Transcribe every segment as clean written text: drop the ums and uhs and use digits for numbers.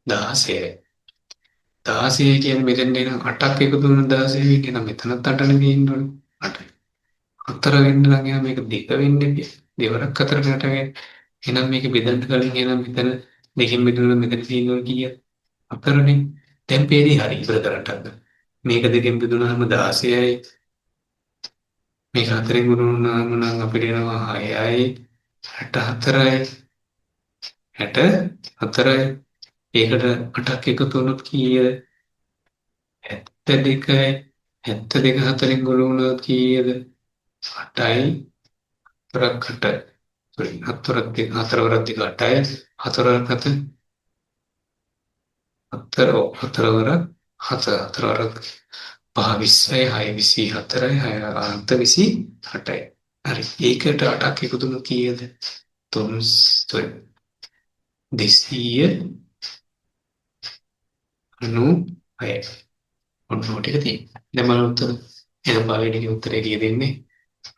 16යි. 16 කියන්නේ මෙතෙන්ට එන 8ක් එකතු වෙන 16 වෙන්නේ නම් මෙතනත් 8නේ තියෙන්න ඕනේ. 8යි. 4 වෙන්න නම් එයා මේක 2 වෙන්න බෑ. දෙවරක් 4කට වෙන්න. එහෙනම් මේක බෙදන්න කලින් එහෙනම් මෙතන දෙකෙන් බෙදුණා මෙතන තියෙනවා කීයද? 4නේ. දැන් පේරි හරි ඉවර කරන්නත්. මේක දෙකෙන් බෙදුනහම 16යි. මේක 4ෙන් ගුණුනාම නම් අපිට එනවා 6යි 64යි 64යි. ඒකට 8ක් එකතු වුණොත් කීයද? 72යි. 72 4ෙන් ගුණ වුණොත් කීයද? 8යි 4ක් 8. sorry 4ක් 4 වරක් 2 8යි 4 වරක් 7 4 වරක් 7 4 වරක් 5 20යි 6 24යි 6 8 28යි. හරි. ඒකට 8ක් එකතු වුණොත් කීයද? 3 sorry 296යි. ඔන්න ඔය ටික තියෙනවා. දැන් බලන්න උත්තර. එහෙනම් පළවෙනි උත්තරේ දෙන්නේ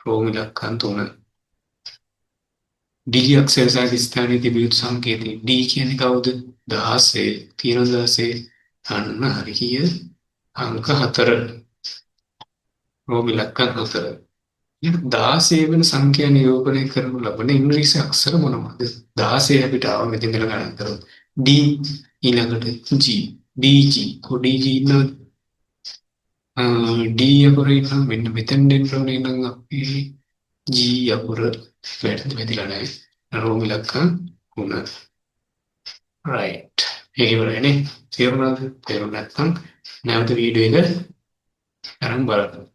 රෝම ඉලක්කම් 3. D අක්ෂර සහිත ස්ථානයේ තිබිය යුතු සංකේතය. D කියන්නේ කවුද? 16 තියෙන 16 අන්න හරි කිය අංක 4 රෝම ඉලක්කම් 4. ඊට 16 වෙන සංඛ්‍යා නිරූපණය කරනු ලබන ඉංග්‍රීසි අක්ෂර මොනවාද? 16 අපිට ආව මෙතන ඉඳලා ගණන් කරමු. D ඊළඟට G DG කොඩි G ඉන්නවද? D අකුර ඉන්නවා මෙන්න මෙතෙන් දෙන්න ඕනේ නම් අපි G අකුර වැදිලා නැහැ. රෝම ඉලක්කම් 3. right. ඒක ඉවරයිනේ. තේරුණාද? තේරුම් නැත්නම් නැවත වීඩියෝ එක අරන් බලන්න.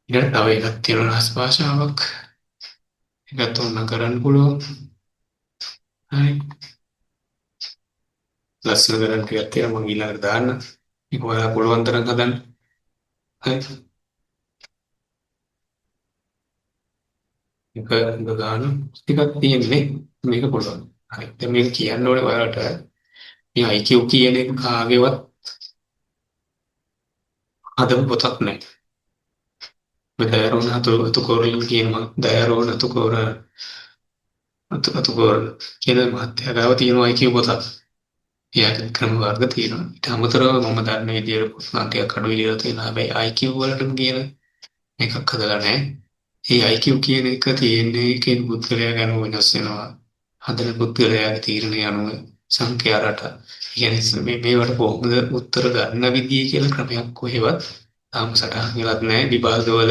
ඊට තව එකක් තියෙනවා රහස් භාෂාවක්. ඒකත් ඕන කරන්න පුළුවන්. හරි. ලස්සන කරන් ටිකක් තියෙනවා මම ඊළඟට දාන්න. ඒක ඔයාලා පුළුවන් තරම් හදන්න. හරි. එක ගාන ටිකක් තියෙන්නේ මේක පුළුවන්. හරි. දැන් මේක කියන්න ඕනේ ඔයාලට මේ IQ කියන එක කාගේවත් හදපු පොතක් නෑ. මේ දයරෝණ අතු කොරලින් කියනවා දයරෝණ අතු කොරල කියන මහත්තයා ගාව තියෙනවා IQ පොතක්. එයාට ක්‍රම වර්ග තියෙනවා. ඊට අමතරව මම දන්න විදියට පොත් නම් ටිකක් අඩු විදියට තියෙනවා. හැබැයි IQ වලට කියන එකක් හදලා නැහැ. ඒ IQ කියන එක තියෙන්නේ කියන පුද්ගලයා ගැන වෙනස් වෙනවා. හදන පුද්ගලයාගේ තීරණය අනුව සංඛ්‍යා රට. කියන්නේ මේවට කොහොමද උත්තර ගන්න විදිය කියලා ක්‍රමයක් කොහෙවත් තාම සටහන් වෙලත් නැහැ. විභාගවල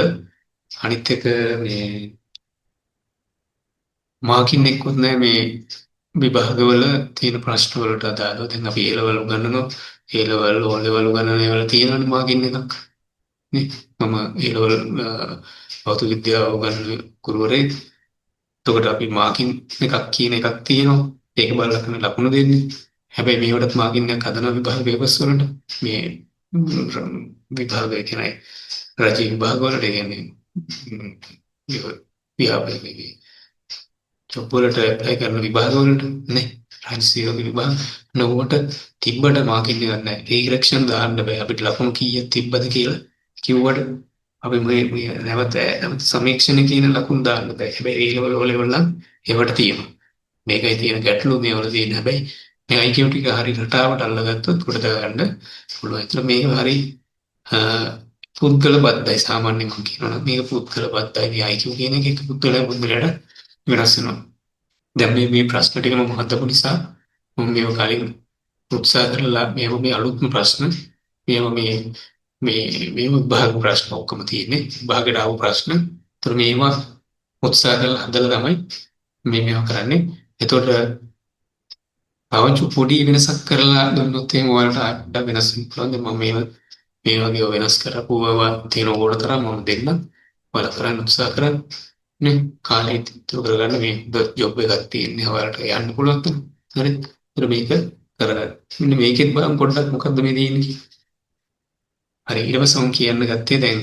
අනිත් එක මේ මාකින් එක්කුත් නැහැ මේ විභාගවල තියෙන ප්‍රශ්න වලට අදාළව. දැන් අපි A level උගන්වනවා. A level O level උගන්වන ඒවල තියෙනවනේ මාකින් එකක්. නේ මම A level භෞතික විද්‍යාව උගන්වන ගුරුවරයෙක්. එතකොට අපි මාකින් එකක් කියන එකක් තියෙනවා. ඒක බලලා තමයි ලකුණු දෙන්නේ. හැබැයි මේවටත් මාකින් එකක් හදනවා විභාග පේපර්ස් වලට. මේ විභාගය කියන්නේ රජයේ විභාග වලට කියන්නේ ව්‍යාපෘතියේ ජොබ් වලට ඇප්ලයි කරන විභාග වලට නේ රාජ්‍ය විභාග නෝවට තිබ්බට මාකින් එකක් නැහැ. රීඩක්ෂන් දාන්න බෑ. අපිට ලකුණු කීයක් තිබ්බද කියලා කිව්වට අපි මේ නැවත සමීක්ෂණ කියන ලකුණු දාන්න බෑ. හැබැයි ඒ ලෙවල් වල නම් ඒවට තියෙනවා. මේකයි තියෙන ගැටලුව මේවල තියෙන. හැබැයි මේ IQ ටික හරි රටාවට අල්ලගත්තොත් කොට ගන්න පුළුවන්. ඒතර මේක හරි පුද්ගල බද්ධයි සාමාන්‍යයෙන් මම කියනවා මේක පුද්ගල බද්ධයි. මේ IQ කියන එක පුද්ගලයා පුද්ගලයාට වෙනස් වෙනවා. දැන් මේ ප්‍රශ්න ටික මම හදපු නිසා මම මේව කලින් උත්සාහ කරලා මේ අලුත්ම ප්‍රශ්න මේ විභාග ප්‍රශ්න ඔක්කොම තියෙන්නේ විභාගයට ආව ප්‍රශ්න. ඒතර මේවා උත්සාහ කරලා හදලා තමයි මේවා කරන්නේ. එතකොට පොඩි වෙනසක් කරලා දුන්නොත් එහෙම ඔයාලට අඩ වෙනස් වෙන්න පුළුවන්. දැන් මම මේ වගේ වෙනස් කරපුවා තියෙන ඕන තරම් මම දෙන්න ඔයාලා කරන්න උත්සාහ කරන්න. නේ කාලේ ඉතුරු කරගන්න මේ ජොබ් එකක් තියෙන්නේ ඔයාලට යන්න පුළුවන් තමයි. හරිද? ඒතර මේක කරගන්න. මෙන්න මේකෙත් බලන්න පොඩ්ඩක් මොකද්ද මේ තියෙන්නේ කියලා. හරි ඊට පස්සේ මම කියන්න ගත්තේ දැන්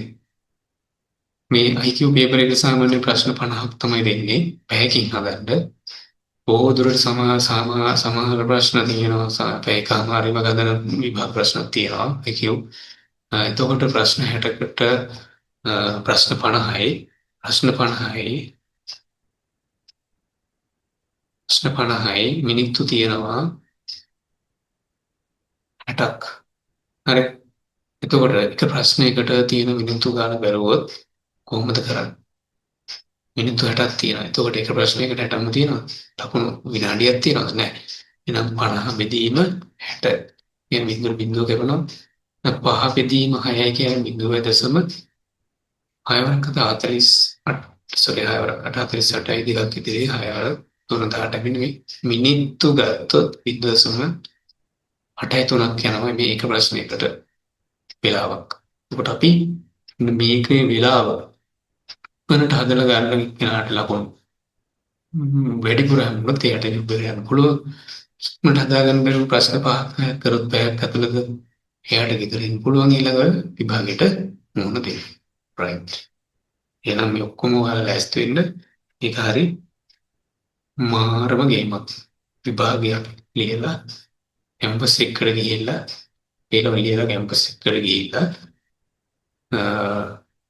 මේ IQ පේපර් එක සාමාන්‍ය ප්‍රශ්න 50ක් තමයි දෙන්නේ පැයකින් හදන්න. බොහෝ දුරට සමහර ප්‍රශ්න තියෙනවා පැයකමාරෙම ගදන විභාග ප්‍රශ්නක් තියෙනවා IQ. එතකොට ප්‍රශ්න 60කට ප්‍රශ්න 50යි ප්‍රශ්න 50යි ප්‍රශ්න 50යි මිනිත්තු තියෙනවා 8ක්. හරි. එතකොට එක ප්‍රශ්නයකට තියෙන මිනිත්තු ගාන බැලුවොත් කොහොමද කරන්නේ? මිනිත්තු 60ක් තියෙනවා. එතකොට එක ප්‍රශ්නයකට 60ක්ම තියෙනවා. ලකුණු විනාඩියක් තියෙනවද? නැහැ. එහෙනම් 50 බෙදීම 60. කියන බිඳුව බිඳුව කරනවා. 5 බෙදීම 6යි කියන්නේ බිඳුව දශම 6 වරකට 48 sorry 6 වරකට 48යි දෙකක් ඉතිරි 6 වර 3ට මිනිත්තු ගත්තොත් බිඳුව දශම 8යි 3ක් යනවා මේ එක ප්‍රශ්නයකට වෙලාවක්. එතකොට අපි මේකේ වෙලාව වෙනට හදලා ගන්න කෙනාට ලකුණු වැඩිපුර හම්බුනොත් එයාට ඉබ්බර යන්න පුළුවන්. මට හදාගන්න බැරි ප්‍රශ්න පහක් කරොත් පැයක් ඇතුළත එයාට ගෙදරින් පුළුවන් ඊළඟ විභාගෙට මුහුණ දෙන්න. right. එහෙනම් මේ ඔක්කොම ඔයාලා ලෑස්ති වෙන්න. ඒක හරි මාරම ගේමක්. විභාගයක් ලියලා කැම්පස් එකට ගිහිල්ලා ඒක ලියලා කැම්පස් එකට ගිහිල්ලා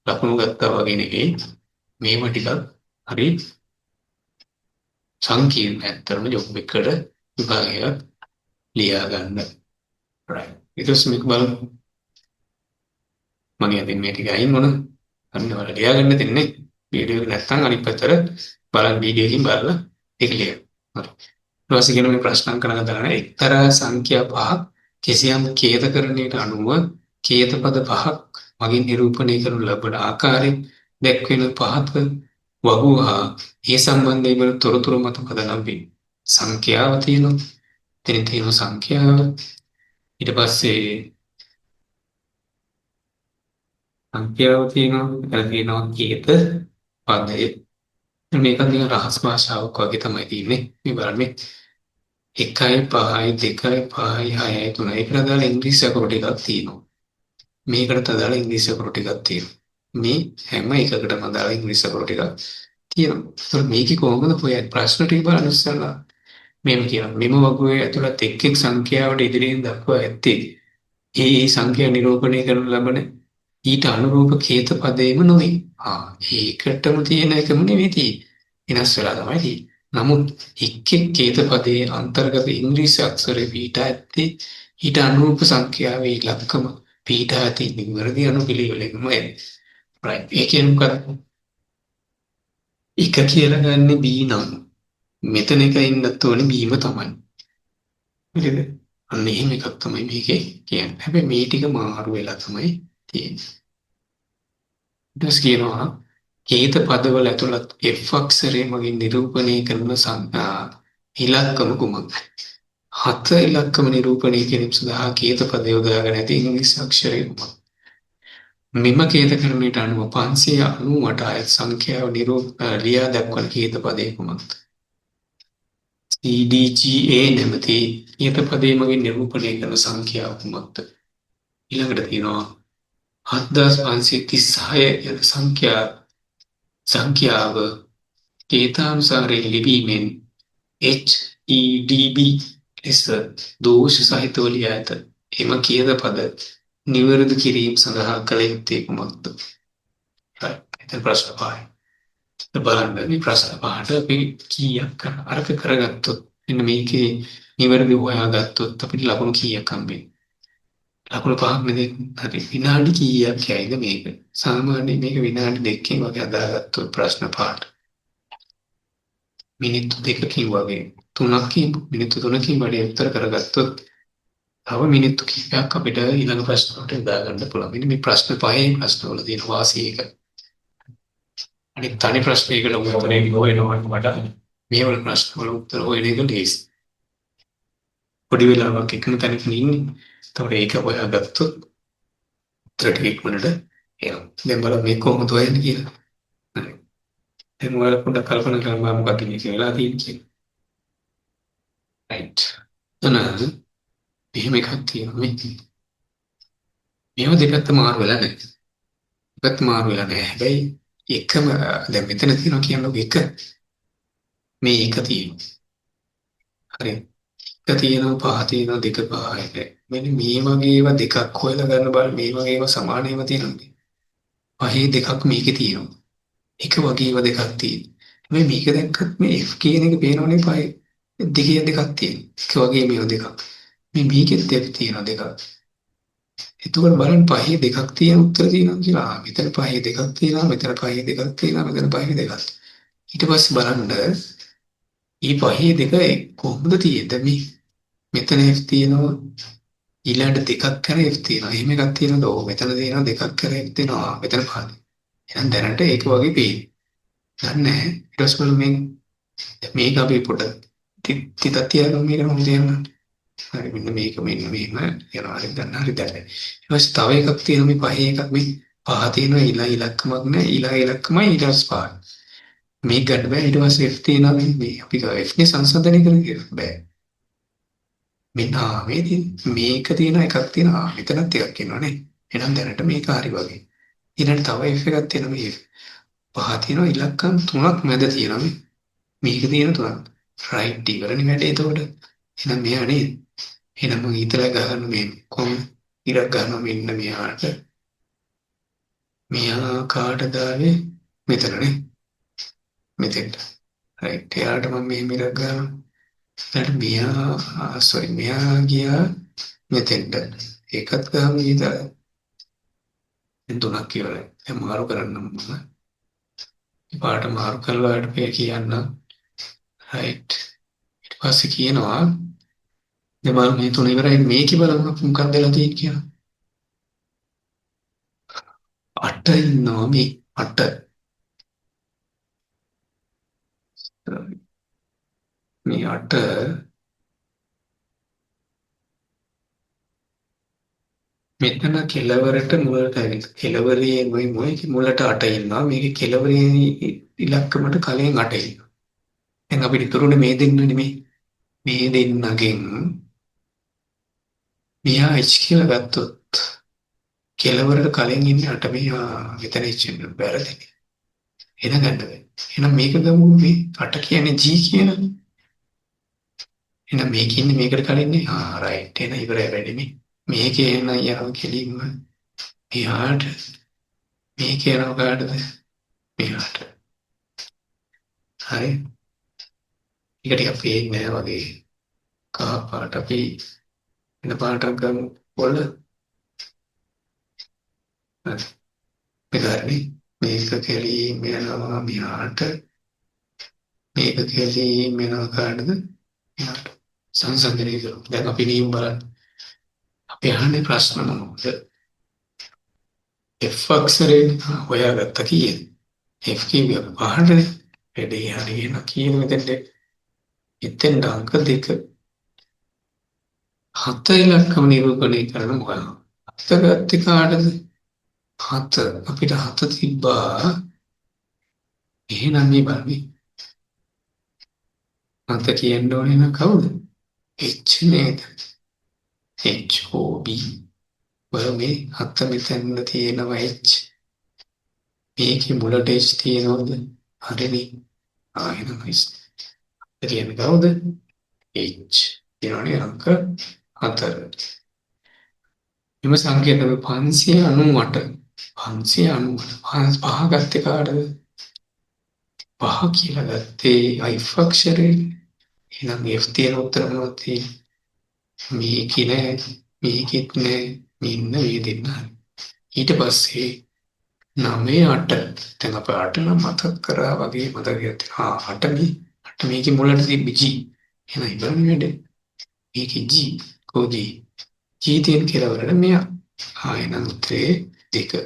ලකුණු ගත්තා වගේ නෙවෙයි මේව ටිකක් හරි සංකීර්ණ ඇත්තරම ජොබ් එකට විභාගයක් ලියා ගන්න. right. ඊට පස්සේ මේක බලමු. මගේ අතින් මේ ටික අයින් වුණා. අන්න ඔයාලා ලියා ගන්න දෙන්නේ. වීඩියෝ එක නැත්තම් අනිත් පැත්තට බලන් වීඩියෝ එකකින් බලලා ඒක ලියන්න. හරි. ඊට පස්සේ කියන මේ ප්‍රශ්නාංක නගන එක්තරා සංඛ්‍යා පහක් කිසියම් ඡේදකරණයට අනුව ඡේද පද පහක් මගින් නිරූපණය කරනු ලබන ආකාරයෙන් දැක්වෙන පහත වහුවා ඒ සම්බන්ධයෙන් වන තොරතුරු මත පදනම් වේ. සංඛ්‍යාව තියෙනවා. එතන තියෙන සංඛ්‍යාව ඊට පස්සේ සංඛ්‍යාව තියෙනවා. එතන තියෙනවා ඡේද පදය. මේක නිකන් රහස් භාෂාවක් වගේ තමයි තියෙන්නේ. මේ බලන්න 1යි 5යි 2යි 5යි 6යි 3යි ඒකට දාලා ඉංග්‍රීසි අකුරු ටිකක් තියෙනවා. මේකට දාලා ඉංග්‍රීසි අකුරු ටිකක් තියෙනවා. මේ හැම එකකටම දාලා ඉංග්‍රීසි අකුරු ටිකක් තියෙනවා. ඒත් මේකේ කොහොමද හොයන්නේ? ප්‍රශ්න ටික බලන්න ඉස්සෙල්ලා මෙහෙම කියනවා. මෙම වගුවේ ඇතුළත් එක් එක් සංඛ්‍යාවට ඉදිරියෙන් දක්වා ඇත්තේ ඒ සංඛ්‍යා නිරූපණය කරනු ලබන ඊට අනුරූප කේත පදේම නොවේ. ඒකටම තියෙන එකම නෙවෙයි තියෙන්නේ. වෙනස් වෙලා තමයි තියෙන්නේ. නමුත් එක් එක් කේත පදයේ අන්තර්ගත ඉංග්‍රීසි අක්ෂරේ පිටා ඇත්තේ ඊට අනුරූප සංඛ්‍යාවේ ඉලක්කම පිටා ඇති නිවැරදි අනුපිළිවෙලකම right. ඒ කියන්නේ මොකක්ද? එක කියලා ගන්න B නම් මෙතන එක ඉන්නත් ඕනේ බීම තමයි. හරිද? අන්න එහෙම එකක් තමයි මේකේ කියන්නේ. හැබැයි මේ ටික මාරු වෙලා තමයි තියෙන්නේ. ඊට කියනවා කේත පදවල ඇතුළත් F අක්ෂරයේ මගින් නිරූපණය කරන ඉලක්කම කුමක්ද? 7 ඉලක්කම නිරූපණය කිරීම සඳහා කේත පද යොදාගෙන ඇති ඉංග්‍රීසි අක්ෂරය කුමක්ද? මෙම කේත කරණයට අනුව 598 ආයත සංඛ්‍යාව ලියා දක්වන කේත පදය කුමක්ද? CDGA නැමැති ඊට පදේ මගින් නිරූපණය කරන සංඛ්‍යාව කුමක්ද? ඊළඟට තියෙනවා 7536 යන සංඛ්‍යාව කේතානුසාරයෙන් ලිවීමෙන් HEDB ලෙස දෝෂ සහිතව ලියා ඇත. එම කේත පද නිවැරදි කිරීම සඳහා කළ යුත්තේ කුමක්ද? එතන ප්‍රශ්න පහයි. බලන්න මේ ප්‍රශ්න පහට අපි කීයක් අරක කරගත්තොත් මෙන්න මේකේ නිවැරදි හොයාගත්තොත් අපිට ලකුණු කීයක් හම්බෙන්නේ? ලකුණු පහක් නෙද හරි විනාඩි කීයක් යයිද මේක? සාමාන්‍යයෙන් මේක විනාඩි 2කින් වගේ හදාගත්තොත් ප්‍රශ්න පහට මිනිත්තු 2කින් වගේ 3කින් මිනිත්තු 3කින් වගේ උත්තර කරගත්තොත් තව මිනිත්තු කිහිපයක් අපිට ඊළඟ ප්‍රශ්න වලට යොදා ගන්න පුළුවන්. මෙන්න මේ ප්‍රශ්න පහේ ප්‍රශ්න වල තියෙන වාසිය එක. අනිත් තනි ප්‍රශ්නයකට උත්තරේ හොයනවට වඩා මේ වල ප්‍රශ්න වල උත්තර හොයන එක ලේසි. පොඩි වෙලාවක් එකම තැනක ඉන්නේ. ඒතකොට ඒක හොයාගත්තොත් උත්තර ටික ඉක්මනට එනවා. දැන් බලන්න මේ කොහොමද හොයන්නේ කියලා. හරි. දැන් ඔයාලා පොඩ්ඩක් කල්පනා කරලා මොකක්ද මේ කියලා තියෙන්නේ. right. එතන මෙහෙම එකක් තියෙනවා මේ. මේව දෙපැත්ත මාරු වෙලා නැහැ. දෙපැත්ත මාරු වෙලා නැහැ. හැබැයි එකම දැන් මෙතන තියෙනවා කියන්නකො එක මේ එක තියෙනවා. හරි. එක තියෙනවා පහ තියෙනවා දෙක පහයි. මෙන්න මේ වගේ ඒවා දෙකක් හොයලා ගන්න බලන්න මේ වගේ ඒවා සමාන ඒවා තියෙනවා. පහේ දෙකක් මේකේ තියෙනවා. එක වගේ ඒවා දෙකක් තියෙනවා. හැබැයි මේක දැක්කත් මේ F කියන එක පේනවනේ පහේ දෙකේ දෙකක් තියෙනවා. එක වගේ මේවා දෙකක්. මේකෙත් F තියෙනවා දෙකක්. එතකොට බලන්න පහේ දෙකක් තියෙන උත්තර තියෙනවා කියලා. මෙතන පහේ දෙකක් තියෙනවා, මෙතන පහේ දෙකක් තියෙනවා, මෙතන පහේ දෙකක්. ඊට පස්සේ බලන්න මේ පහේ දෙක කොහොමද තියෙන්නේ මේ මෙතන F තියෙනවා ඊළඟට දෙකක් කර F තියෙනවා. එහෙම එකක් තියෙනවද? ඔව් මෙතන තියෙනවා දෙකක් කර F තියෙනවා. මෙතන පහේ. එහෙනම් දැනට ඒක වගේ පේන්නේ. දන්නේ ඊට පස්සේ බලමු මේක අපි පොඩ තිතක් තියනවා මේක මොකද යනවා. හරි මෙන්න මෙහෙම යනවා හරි ගන්න හරි දැන්. ඊට පස්සේ තව එකක් තියෙනවා මේ පහේ එකක් මේ පහ තියෙනවා ඉලක්කමක් නැහැ ඉලක්කමයි ඊට පස්සේ පහ. මේක ගන්න බෑ ඊට පස්සේ F තියෙනවා මේ අපි F නේ සංසන්දනය කරන්නේ බෑ. මෙන්න මේක තියෙන එකක් තියෙනවා මෙතනත් එකක් ඉන්නවනේ. එහෙනම් දැනට මේක හරි වගේ. ඊළඟ තව F එකක් තියෙනවා මේ පහ තියෙනවා ඉලක්කම් තුනක් මැද තියෙනවා මේ. මේක තියෙන තුනක්. රයිට් ඉවරනේ වැඩේ එතකොට. එහෙනම් මෙයා නේද? එහෙනම් මම හිතලා ගන්න මේ කොහොම ඉරක් ගන්නවා මෙන්න මෙයාට. මෙයා කාටද ආවේ? මෙතනනේ. මෙතෙන්ට. රයිට් එයාට මම මෙහෙම ඉරක් ගන්නවා. ඊට මෙයා ගියා මෙතෙන්ට. ඒකත් ගාම ඉතල. දැන් තුනක් ඉවරයි. දැන් මාරු කරන්න මම. පාට මාරු කරලා වැඩ කියන්න. රයිට්. ඊට පස්සේ කියනවා දැන් බලමු මේ තුන ඉවරයි මේකේ බලමු මොකක්ද වෙලා තියෙන්නේ කියලා. 8 ඉන්නවා මේ 8. මේ 8 මෙතන කෙලවරට මුලට ඇවිත් කෙලවරේ මොයි මුලට 8 ඉන්නවා මේකේ කෙලවරේ ඉලක්කමට කලින් 8 ඉන්නවා. දැන් අපිට ඉතුරුනේ මේ දෙන්න නෙමෙයි. මේ දෙන්නගෙන් මෙයා H කියලා ගත්තොත් කෙලවරට කලින් ඉන්නේ 8 මෙයා මෙතන H වෙන්න බැරද? එන ගන්න බෑ. එහෙනම් මේක ගමු මේ 8 කියන්නේ G කියන. එහෙනම් මේක ඉන්නේ මේකට කලින්නේ. රයිට්. එන ඉවරයි වැඩිනේ. මේකේ එන යනවා කෙලින්ම මෙහාට මේකේ යනවා කාටද? මෙහාට. හරි. ටික ටික පේන්නේ නැහැ වගේ. කහ පාට අපි වෙන පාටක් ගමු. පොළ. හරි. මෙතනනේ මේක කෙලින්ම යනවා මෙහාට. මේක කෙලින්ම යනවා කාටද? මෙහාට. සංසන්දනය කරමු. දැන් අපි නියම බලන්න. අපි අහන්නේ ප්‍රශ්න මොනවද? F අක්ෂරේ හොයාගත්ත කීයද? F කියුවේ පහටනේ. වැඩේ හරියන කීයද මෙතෙන්ට? එතෙන් අංක 2. 7 ඉලක්කම නිරූපණය කරන මොකක්ද? 7 ගත්තේ කාටද? 7 අපිට 7 තිබ්බා. එහෙනම් මේ බලන්න. 7 කියන්න ඕනේ නම් කවුද? H නේද? H O B බලමේ 7 මෙතන තියෙනවා H. මේකේ මුලට H තියෙනවද? හරිනේ. එහෙනම් කියන්නේ කවුද? H. කියනවනේ අංක 4. එම සංකේතය 598. 598. පහ ගත්තේ කාටද? පහ කියලා ගත්තේ F අක්ෂරේ. එහෙනම් F තියෙන උත්තර මොනවද තියෙන්නේ? මේකේ නෑ, මේකෙත් නෑ, මෙන්න මේ දෙන්න. ඊට පස්සේ 9 8. දැන් අප 8 නම් මතක් කරා වගේ මතකයක් තියෙනවා. 8 මේකේ මුලට තිබ්බ G. එහෙනම් ඉබරනේ වැඩේ. මේකේ G කොහොමද? G තියෙන කෙලවරට මෙයා. එහෙනම් උත්තරේ 2.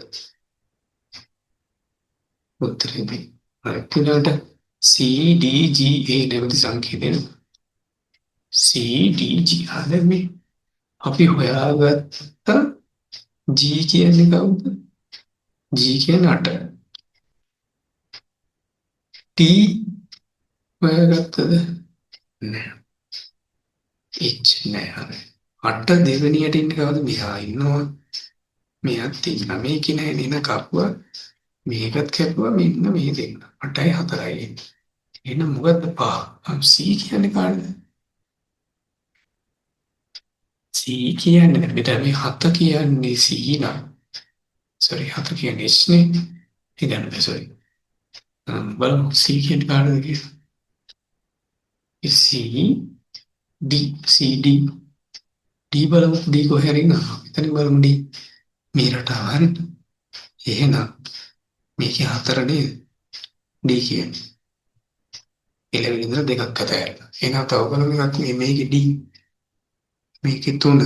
උත්තරේ 2. ඊළඟට C D G A නැවති සංකේතන C D G ආදෙමි අපි හොයාගත්ත G කියන්නේ කවුද? G කියන්නේ 8. T හොයාගත්තද? නෑ. H නෑ හරි. 8 දෙවෙනියට ඉන්නේ කවුද? මෙහා ඉන්නවා. මෙයාත් ඉන්නවා. මේකේ නෑ නේන කපුවා. මේකත් කැපුවා මෙන්න මේ දෙන්න. 8යි 4යි ඉන්නේ. එහෙනම් මොකද්ද පහ? C කියන්නේ කාටද? C කියන්නේ මෙතන මේ 7 කියන්නේ C නම්. sorry 7 කියන්නේ H නේ. ඉතින් sorry. බලමු C කියන්නේ කාටද කියලා. C D C D ඩී බලමු ඩී කොහේ හරි ඉන්නවා. එතනින් බලමු ඩී. මේ රටාව හරියට. එහෙනම් මේකේ හතර නේද? ඩී කියන්නේ. එළවෙන ඉඳලා දෙකක් අතර හැරලා. එහෙනම් තව බලමු එකක් මේකේ ඩී. මේකේ තුන.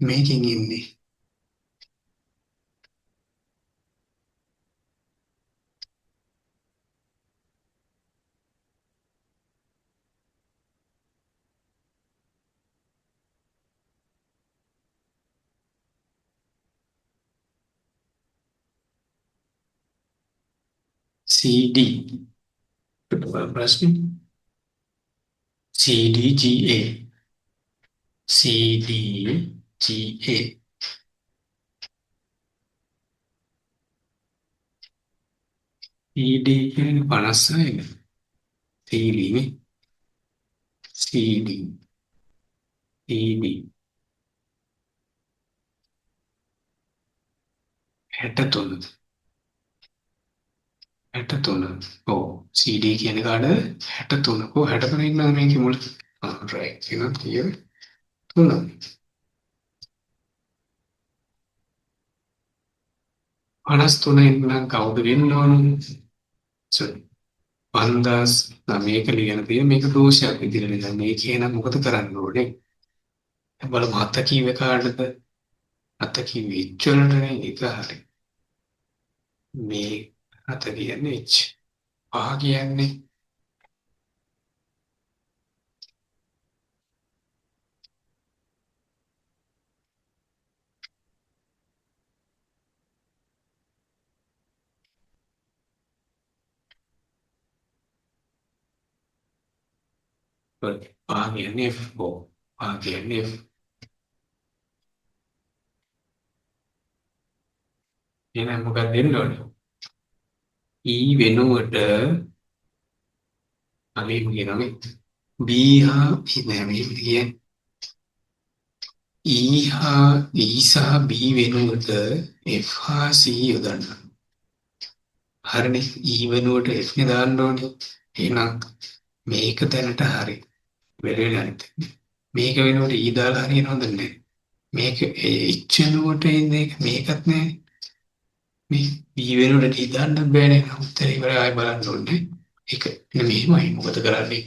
මේකෙන් ඉන්නේ CD. ප්‍රශ්නේ CDGA. CDGA. CD කියන්නේ 56නේ. CD නේ. CD. CD. 63. 63. ඔව්. CD කියන්නේ කාටද? 63. කො 63 ඉන්නවද මේකේ මුල? රයිට්. එහෙනම් කීයද? 3. 53 ඉන්නම් කවුද වෙන්න ඕන? sorry. 5009ක ලියන දේ මේක දෝෂයක් විදිහට නේද? මේ කියනම් මොකද කරන්න ඕනේ? බලමු හත කීවේ කාටද? හත කිව්වේ ඉච්චලටනේ ඒක හරි. මේ හත කියන්නේ ඉච්. පහ කියන්නේ පහ කියන්නේ F. ඔව්. පහ කියන්නේ F. එහෙනම් මොකක්ද දෙන්න ඕනේ? E වෙනුවට අපි කියනවා මේ B හා නෑ මේ කියන්නේ E හා E සහ B වෙනුවට F හා C යොදන්න. හරිනේ. E වෙනුවට F නේ දාන්න ඕනේ. එහෙනම් මේක දැනට හරි. වෙලෙන්නේ නැත්. මේක වෙනුවට E දාලා හරියනවද නැහැ. මේක H වෙනුවට ඉන්නේ මේකත් නෑ. මේ B වෙනුවට D දාන්න බෑනේ. උත්තරේ ඉවරයි ආයෙ බලන්න ඕනේ. ඒක මෙහෙමයි මොකද කරන්නේ?